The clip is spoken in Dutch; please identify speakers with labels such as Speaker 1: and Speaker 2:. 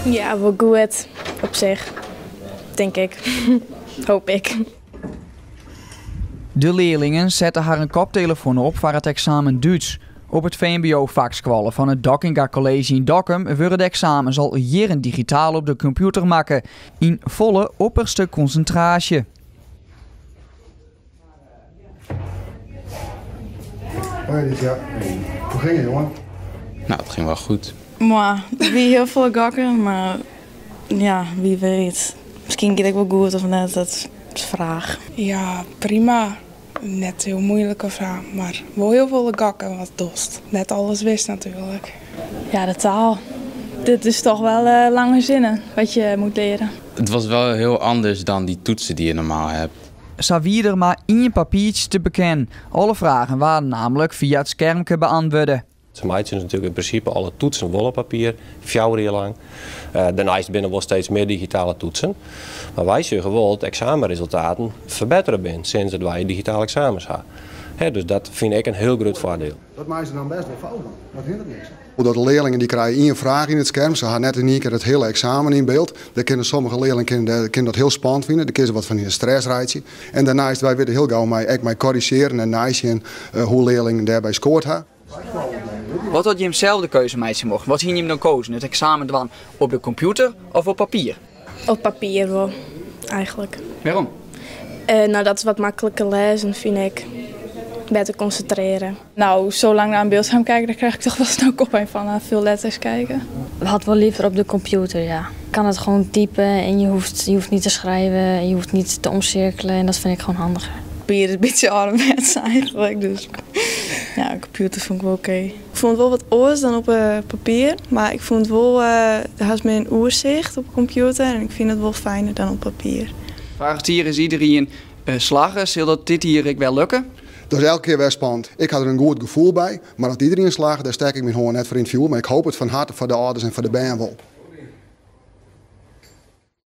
Speaker 1: Ja, wel goed op zich. Denk ik. Hoop ik.
Speaker 2: De leerlingen zetten haar een koptelefoon op voor het examen Duits. Op het VMBO-vakschool van het Dockinga College in Dokkum worden het examen al jaren digitaal op de computer maken. In volle opperste concentratie.
Speaker 3: Hoi, ja. Hoe ging het, jongen?
Speaker 4: Nou, het ging wel goed.
Speaker 5: Maar wie heel veel gakken, maar ja, wie weet. Misschien gaat ik wel goed of net, dat is de vraag.
Speaker 6: Ja, prima. Net heel moeilijke vraag, maar wel heel veel gakken wat dost. Net alles wist natuurlijk.
Speaker 5: Ja, de taal. Dit is toch wel lange zinnen wat je moet leren.
Speaker 4: Het was wel heel anders dan die toetsen die je normaal hebt.
Speaker 2: Zo wie er maar in je papiertje te bekennen. Alle vragen waren namelijk via het schermpje beantwoorden.
Speaker 7: Ze maken natuurlijk in principe alle toetsen wel op papier, 4 jaar lang. Daarna is binnen wel steeds meer digitale toetsen. Maar wij zeggen wel dat de examenresultaten verbeteren zijn sinds dat wij digitale examens hebben. Dus dat vind ik een heel groot voordeel.
Speaker 3: Dat maken ze dan best wel fout. Dat hindert niks. Omdat de leerlingen die krijgen 1 vraag in het scherm. Ze gaan net in één keer het hele examen in beeld. Dan kunnen sommige leerlingen kunnen dat heel spannend vinden. Dan kunnen ze wat van een stressrijtje. En daarna is wij weer heel gauw mij corrigeren en naaien hoe leerlingen daarbij scoort hebben.
Speaker 2: Wat had je hem zelf de keuze maken mocht? Wat ging je hem dan kozen? Het examen dan op de computer of op papier?
Speaker 1: Op papier wel, eigenlijk.
Speaker 2: Waarom?
Speaker 1: Nou, dat is wat makkelijker lezen, vind ik. Beter concentreren.
Speaker 5: Nou, zo lang naar een beeldscherm kijken, daar krijg ik toch wel snel koppijn van. Veel letters kijken.
Speaker 8: We hadden wel liever op de computer, ja. Je kan het gewoon typen en je hoeft niet te schrijven. En je hoeft niet te omcirkelen en dat vind ik gewoon handiger.
Speaker 5: Papier is een beetje ouderwets eigenlijk, dus ja, computer vond ik wel oké. Ik vond het wel wat anders dan op papier, maar ik vond het wel, er had meer een oerzicht op computer en ik vind het wel fijner dan op papier.
Speaker 2: Vraagt hier is iedereen slagen. Zal dat dit hier ik wel lukken?
Speaker 3: Dat is elke keer weer spannend. Ik had er een goed gevoel bij, maar dat iedereen slaagt, daar steek ik me gewoon net voor in het vuur. Maar ik hoop het van harte voor de ouders en voor de band wel.